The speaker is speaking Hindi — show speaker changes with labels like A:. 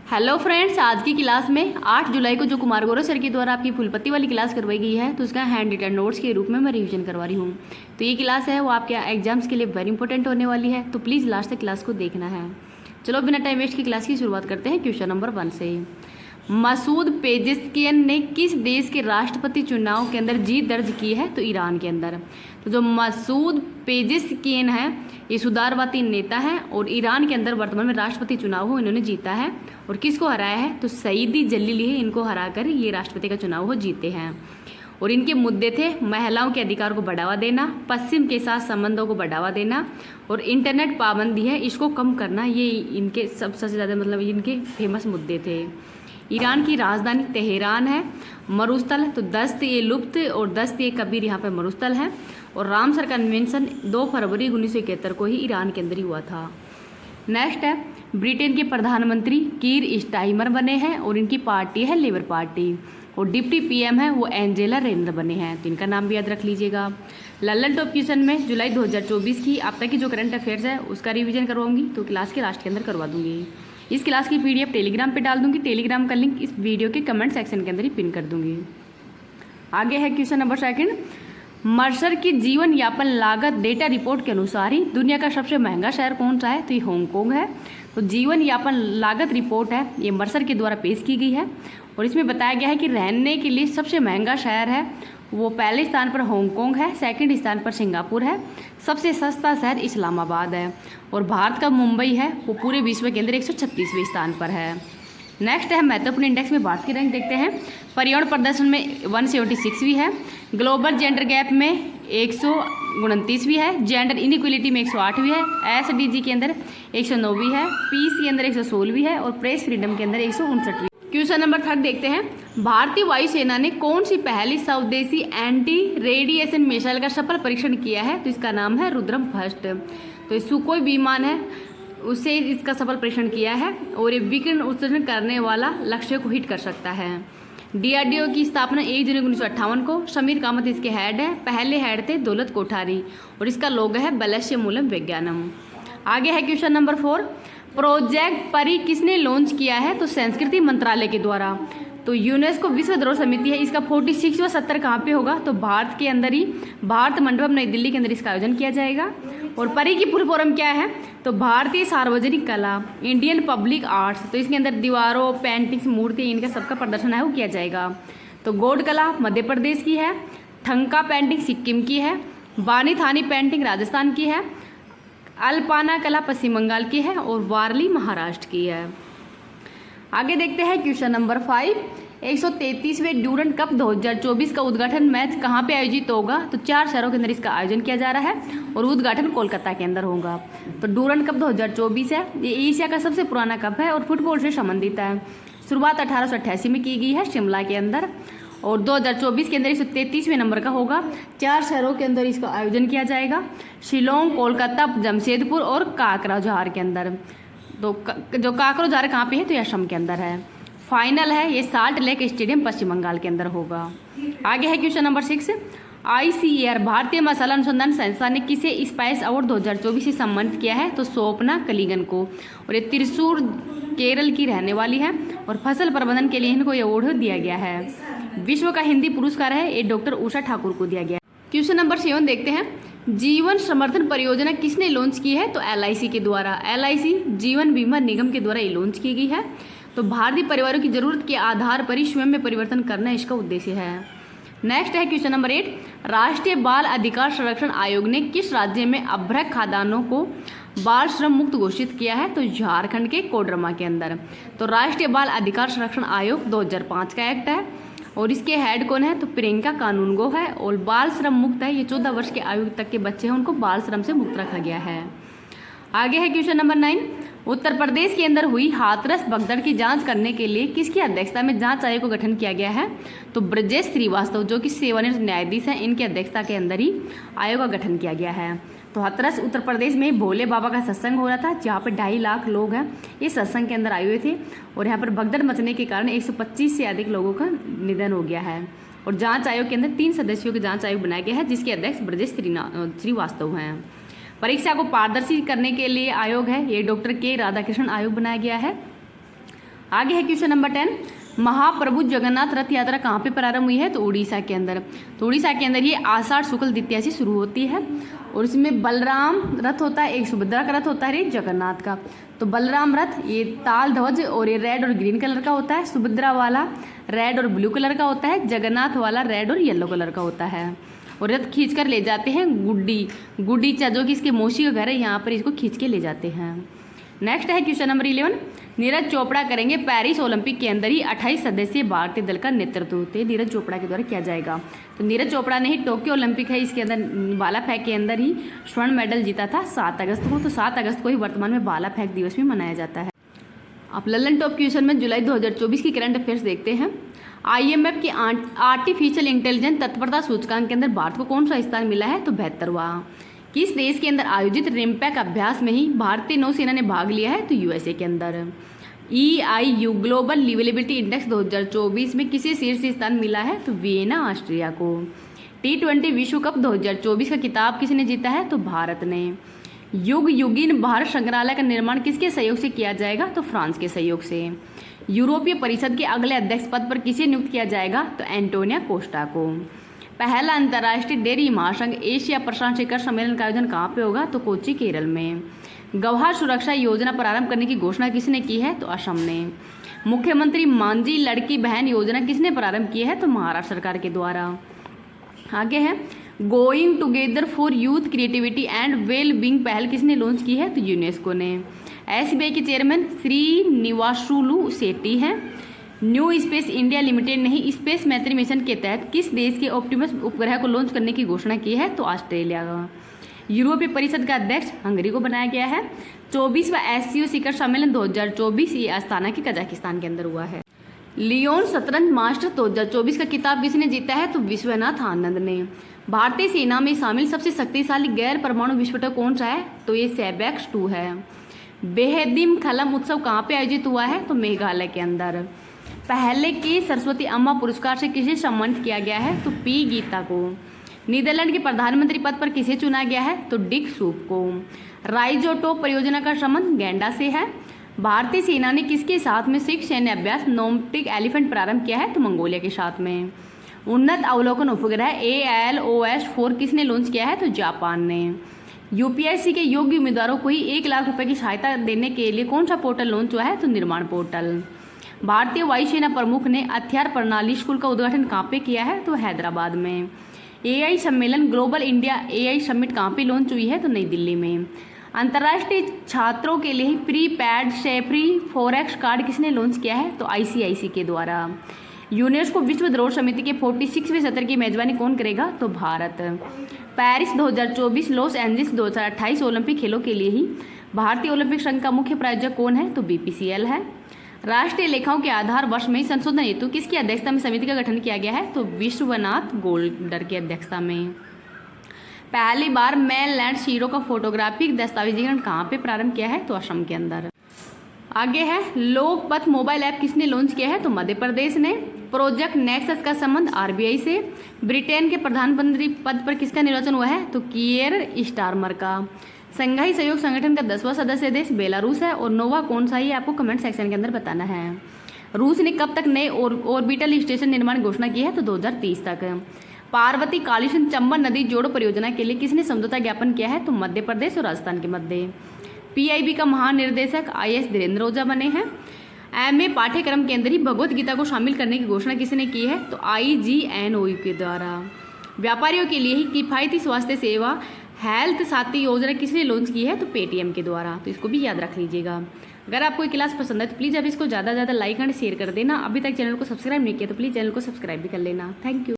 A: हेलो फ्रेंड्स, आज की क्लास में 8 जुलाई को जो कुमार गौरव सर के द्वारा आपकी फुलपत्ती वाली क्लास करवाई गई है, तो उसका हैंड रिटन नोट्स के रूप में मैं रिवीजन करवा रही हूँ। तो ये क्लास है वो आपके एग्जाम्स के लिए वेरी इंपॉर्टेंट होने वाली है, तो प्लीज़ लास्ट तक क्लास को देखना है। चलो बिना टाइम वेस्ट की क्लास की शुरुआत करते हैं क्वेश्चन नंबर 1 से। मसूद पेजेस्कियन ने किस देश के राष्ट्रपति चुनाव के अंदर जीत दर्ज की है? तो ईरान के अंदर। तो जो मसूद पेजेस्कियन है ये सुधारवादी नेता हैं और ईरान के अंदर वर्तमान में राष्ट्रपति चुनाव हो इन्होंने जीता है। और किसको हराया है? तो सईदी जलीली है, इनको हराकर ये राष्ट्रपति का चुनाव हो जीते हैं। और इनके मुद्दे थे महिलाओं के अधिकार को बढ़ावा देना, पश्चिम के साथ संबंधों को बढ़ावा देना और इंटरनेट पाबंदी है इसको कम करना। ये इनके सबसे ज़्यादा मतलब इनके फेमस मुद्दे थे। ईरान की राजधानी तेहरान है। मरुस्थल तो दस्त ए लुप्त और दस्त ए कबीर यहाँ पे मरुस्थल है। और रामसर कन्वेंशन 2 फरवरी 1971 को ही ईरान के अंदर ही हुआ था। नेक्स्ट है ब्रिटेन के प्रधानमंत्री कीर स्टाइमर बने हैं और इनकी पार्टी है लेबर पार्टी। और डिप्टी पीएम है वो एंजेला रेनर बने हैं, तो इनका नाम भी याद रख लीजिएगा। लल्लन टॉप क्वेश्चन में जुलाई 2024 की अब तक की जो करंट अफेयर्स है उसका रिवीजन करवाऊंगी, तो क्लास के लास्ट के अंदर करवा दूंगी। इस क्लास की पीडीएफ टेलीग्राम पे डाल दूंगी, टेलीग्राम का लिंक इस वीडियो के कमेंट सेक्शन के अंदर ही पिन कर दूंगी। आगे है क्वेश्चन नंबर 2। मर्सर की जीवन यापन लागत डेटा रिपोर्ट के अनुसार ही दुनिया का सबसे महंगा शहर कौन सा है? तो ये हांगकांग है। तो जीवन यापन लागत रिपोर्ट है ये मर्सर के द्वारा पेश की गई है और इसमें बताया गया है कि रहने के लिए सबसे महंगा शहर है वो पहले स्थान पर हांगकांग है, सेकंड स्थान पर सिंगापुर है, सबसे सस्ता शहर इस्लामाबाद है और भारत का मुंबई है वो पूरे विश्व के अंदर 136वें स्थान पर है। नेक्स्ट है महत्वपूर्ण इंडेक्स में भारत की रैंक देखते हैं। पर्यावरण प्रदर्शन में 176वीं है, ग्लोबल जेंडर गैप में 129वीं है, जेंडर इनइक्वलिटी में 108वीं है, एसडीजी के अंदर 109वीं है, पीस के अंदर 116वीं है और प्रेस फ्रीडम के अंदर 159वीं। क्वेश्चन नंबर 3 देखते हैं। भारतीय वायुसेना ने कौन सी पहली स्वदेशी एंटी रेडिएशन मिसाइल का सफल परीक्षण किया है? तो इसका नाम है रुद्रम फर्स्ट। तो ये सुखोई विमान है उससे इसका सफल परीक्षण किया है और ये विकिरण उत्सर्जन करने वाला लक्ष्य को हिट कर सकता है। डीआरडीओ की स्थापना 1 जनवरी 1958 को। समीर कामत इसके हेड है, पहले हेड थे दौलत कोठारी और इसका लोगो है बलस्य मूलम विज्ञानम। आगे है क्वेश्चन नंबर 4। प्रोजेक्ट परी किसने लॉन्च किया है? तो संस्कृति मंत्रालय के द्वारा। तो यूनेस्को विश्व धरोहर समिति है इसका 46वां सत्र कहाँ पे होगा? तो भारत के अंदर ही भारत मंडपम नई दिल्ली के अंदर इसका आयोजन किया जाएगा। और परी की फुल फॉर्म क्या है? तो भारतीय सार्वजनिक कला, इंडियन पब्लिक आर्ट्स। तो इसके अंदर दीवारों, पेंटिंग्स, मूर्ति इनका सबका प्रदर्शन है वो किया जाएगा। तो गौड़ कला मध्य प्रदेश की है, ठंका पेंटिंग सिक्किम की है, बानी थानी पेंटिंग राजस्थान की है, अल्पाना कला पश्चिम बंगाल की है और वारली महाराष्ट्र की है। आगे देखते हैं क्वेश्चन नंबर 5। 133वें ड्यूरंड कप 2024 का उद्घाटन मैच कहाँ पे आयोजित होगा? तो 4 शहरों के अंदर इसका आयोजन किया जा रहा है और उद्घाटन कोलकाता के अंदर होगा। तो ड्यूरंड कप 2024 है ये एशिया का सबसे पुराना कप है और फुटबॉल से संबंधित है। शुरुआत 1888 में की गई है शिमला के अंदर और 2024 के अंदर 133वें नंबर का होगा। 4 शहरों के अंदर इसका आयोजन किया जाएगा, शिलोंग, कोलकाता, जमशेदपुर और काकराझार के अंदर। तो जो काकराझार कहाँ पे है? तो असम के अंदर है। फाइनल है ये साल्ट लेक स्टेडियम पश्चिम बंगाल के अंदर होगा। आगे है क्वेश्चन नंबर 6। ICAR भारतीय मसाला अनुसंधान संस्थान ने किसे स्पाइस अवार्ड 2024 से सम्मानित किया है? तो स्वप्ना कलिगन को। और ये त्रिशूर केरल की रहने वाली है और फसल प्रबंधन के लिए इनको ये अवार्ड दिया गया है। विश्व का हिंदी पुरस्कार है ये डॉक्टर उषा ठाकुर को दिया गया। क्वेश्चन नंबर 7 देखते हैं। जीवन समर्थन परियोजना किसने लॉन्च की है? तो LIC के द्वारा। LIC जीवन बीमा निगम के द्वारा ये लॉन्च की गई है। तो भारतीय परिवारों की जरूरत के आधार पर ही स्वयं में परिवर्तन करना इसका उद्देश्य है। नेक्स्ट है क्वेश्चन नंबर 8। राष्ट्रीय बाल अधिकार संरक्षण आयोग ने किस राज्य में अभ्रक खादानों को बाल श्रम मुक्त घोषित किया है? तो झारखंड के कोडरमा के अंदर। तो राष्ट्रीय बाल अधिकार संरक्षण आयोग 2005 का एक्ट है और इसके हेड कौन है? तो प्रियंका कानूनगो है और बाल श्रम मुक्त है ये 14 वर्ष के आयु तक के बच्चे हैं उनको बाल श्रम से मुक्त रखा गया है। आगे है क्वेश्चन नंबर 9। उत्तर प्रदेश के अंदर हुई हाथरस भगदड़ की जांच करने के लिए किसकी अध्यक्षता में जांच आयोग का गठन किया गया है? तो ब्रजेश श्रीवास्तव जो कि सेवानिवृत्त न्यायाधीश हैं इनकी अध्यक्षता के अंदर ही आयोग का गठन किया गया है। तो हाथरस उत्तर प्रदेश में भोले बाबा का सत्संग हो रहा था जहाँ पर 2.5 लाख लोग हैं ये सत्संग के अंदर आए हुए थे और यहाँ पर भगदड़ मचने के कारण 125 से अधिक लोगों का निधन हो गया है। और जांच आयोग के अंदर 3 सदस्यों के जांच आयोग बनाया गया है जिसके अध्यक्ष ब्रजेश श्रीवास्तव हैं। परीक्षा को पारदर्शी करने के लिए आयोग है ये डॉक्टर के राधाकृष्णन आयोग बनाया गया है। आगे है क्वेश्चन नंबर 10, महाप्रभु जगन्नाथ रथ यात्रा कहाँ पे प्रारंभ हुई है? तो उड़ीसा के अंदर। तो उड़ीसा के अंदर ये आषाढ़ शुक्ल द्वितीया से शुरू होती है और इसमें बलराम रथ होता है, एक सुभद्रा का रथ होता है, एक जगन्नाथ का। तो बलराम रथ ये ताल ध्वज और ये रेड और ग्रीन कलर का होता है, सुभद्रा वाला रेड और ब्लू कलर का होता है, जगन्नाथ वाला रेड और येलो कलर का होता है। और रथ खींच कर ले जाते हैं गुड्डीचा, जो कि इसके मौसी का घर है, यहाँ पर इसको खींच के ले जाते हैं। नेक्स्ट है क्वेश्चन नंबर 11, नीरज चोपड़ा करेंगे पेरिस ओलंपिक के अंदर ही 28 सदस्यीय भारतीय दल का नेतृत्व नीरज चोपड़ा के द्वारा किया जाएगा। तो नीरज चोपड़ा ने ही टोक्यो ओलंपिक है इसके अंदर भाला फेंक के अंदर ही स्वर्ण मेडल जीता था 7 अगस्त को। तो 7 अगस्त को ही वर्तमान में भाला फेंक दिवस भी मनाया जाता है। आप ललन टॉप क्वेश्चन में जुलाई 2024 की करंट अफेयर्स देखते हैं। IMF की आर्टिफिशियल इंटेलिजेंस तत्परता सूचकांक के अंदर भारत को कौन सा स्थान मिला है? तो 72वां। किस देश के अंदर आयोजित रिम्पैक अभ्यास में ही भारतीय नौसेना ने भाग लिया है? तो USA के अंदर। EIU ग्लोबल लिवेबिलिटी इंडेक्स 2024 में किसे शीर्ष स्थान मिला है? तो वियना ऑस्ट्रिया को। T20 विश्व कप 2024 का खिताब किसने जीता है? तो भारत ने। युग युगीन भारत संग्रहालय का निर्माण किसके सहयोग से किया जाएगा? तो फ्रांस के सहयोग से। यूरोपीय परिषद के अगले अध्यक्ष पद पर किसे नियुक्त किया जाएगा? तो एंटोनिया कोस्टा को। पहला अंतर्राष्ट्रीय डेयरी महासंघ एशिया प्रशांत शिखर सम्मेलन का आयोजन कहाँ पे होगा? तो कोच्चि केरल में। गवाह सुरक्षा योजना प्रारंभ करने की घोषणा किसने की है? तो असम ने। मुख्यमंत्री मांझी लड़की बहन योजना किसने प्रारंभ की है? तो महाराष्ट्र सरकार के द्वारा। आगे है going together for youth creativity and well being पहल किसने लॉन्च की है? तो यूनेस्को ने। SBI के चेयरमैन श्रीनिवासुलु शेट्टी हैं। न्यू स्पेस इंडिया लिमिटेड ने ही स्पेस मैत्री मिशन के तहत किस देश के ऑप्टिमस उपग्रह को लॉन्च करने की घोषणा की है? तो ऑस्ट्रेलिया का। यूरोपीय परिषद का अध्यक्ष हंगरी को बनाया गया है। 24वां SCO शिखर सम्मेलन 2024 ये अस्ताना के कजाकिस्तान के अंदर हुआ है। लियोन शतरंज मास्टर 2024 का खिताब किसने जीता है? तो विश्वनाथ आनंद ने। भारतीय सेना में शामिल सबसे शक्तिशाली गैर परमाणु विस्फोटक कौन सा है? तो ये सेबेक्स 2 है। बेहदिम खलम उत्सव कहाँ पे आयोजित हुआ है? तो मेघालय के अंदर। पहले के सरस्वती अम्मा पुरस्कार से किसे सम्मानित किया गया है? तो P गीता को। नीदरलैंड के प्रधानमंत्री पद पर किसे चुना गया है? तो डिक सूप को। राइजोटोप परियोजना का संबंध गैंडा से है। भारतीय सेना ने किसके साथ में सिख सैन्य अभ्यास नोमटिक एलिफेंट प्रारंभ किया है? तो मंगोलिया के साथ में। उन्नत अवलोकन उपग्रह ALOS-4 किसने लॉन्च किया है? तो जापान ने। UPSC के योग्य उम्मीदवारों को ही 1 लाख रुपए की सहायता देने के लिए कौन सा पोर्टल लॉन्च हुआ है? तो निर्माण पोर्टल। भारतीय वायुसेना प्रमुख ने हथियार प्रणाली स्कूल का उद्घाटन कहाँ पे किया है? तो हैदराबाद में। AI सम्मेलन ग्लोबल इंडिया AI समिट कहाँ पे लॉन्च हुई है? तो नई दिल्ली में। अंतर्राष्ट्रीय छात्रों के लिए प्रीपैड सेफ्री फॉरेक्स कार्ड किसने लॉन्च किया है? तो ICIC के द्वारा। यूनेस्को विश्व धरोहर समिति के 46वें सत्र की मेजबानी कौन करेगा? तो Bharat. Paris 2024 Los Angeles 2028 Olympic खेलों के लिए ही भारतीय ओलंपिक संघ का मुख्य प्रायोजक कौन है? तो BPCL है। राष्ट्रीय लेखाओं के आधार वर्ष में संशोधन हेतु किसकी अध्यक्षता में समिति का गठन किया गया है? तो विश्वनाथ गोल्डर की अध्यक्षता में। पहली बार मेनलैंड शीरो का फोटोग्राफिक दस्तावेजीकरण कहाँ पे प्रारंभ किया है? तो असम के अंदर। आगे है लोकपथ मोबाइल ऐप किसने लॉन्च किया है? तो मध्य प्रदेश ने। प्रोजेक्ट नेक्सस का संबंध RBI से। ब्रिटेन के प्रधानमंत्री पद पर किसका निर्वाचन हुआ है? तो कियर स्टारमर का। संघाई सहयोग संगठन का 10वां सदस्य देश बेलारूस है और नोवा कौन सा ही आपको कमेंट सेक्शन के अंदर बताना है। रूस ने कब तक नए ऑर्बिटल स्टेशन निर्माण की घोषणा की है? तो 2030 तक। पार्वती कालीसिंध चंबल नदी जोड़ो परियोजना के लिए किसने समझौता ज्ञापन किया है? तो मध्य प्रदेश और राजस्थान के मध्य। PIB का महानिर्देशक IS धीरेन्द्र ओझा बने हैं। MA पाठ्यक्रम के अंदर ही भगवत गीता को शामिल करने की घोषणा किसने की है? तो IGNOU के द्वारा। व्यापारियों के लिए ही किफ़ायती स्वास्थ्य सेवा हेल्थ साथी योजना किसने लॉन्च की है? तो पेटीएम के द्वारा। तो इसको भी याद रख लीजिएगा। अगर आपको ये क्लास पसंद है तो प्लीज़ आप इसको ज़्यादा से ज़्यादा लाइक एंड शेयर कर देना। अभी तक चैनल को सब्सक्राइब नहीं किया तो प्लीज़ चैनल को सब्सक्राइब भी कर लेना। Thank you.